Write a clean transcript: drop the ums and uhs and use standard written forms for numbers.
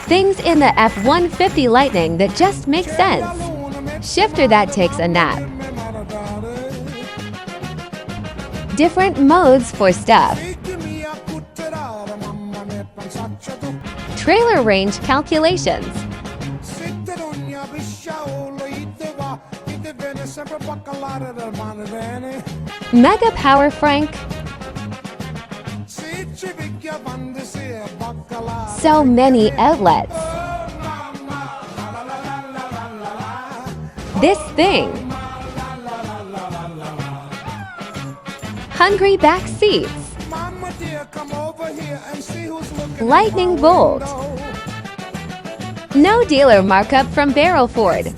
Things in the F-150 Lightning that just make sense. Shifter that takes a nap. Different modes for stuff. Trailer range calculations. Mega Power Frank. So many outlets. This thing. Hungry back seats. Lightning bolt. No dealer markup from Barrel Ford.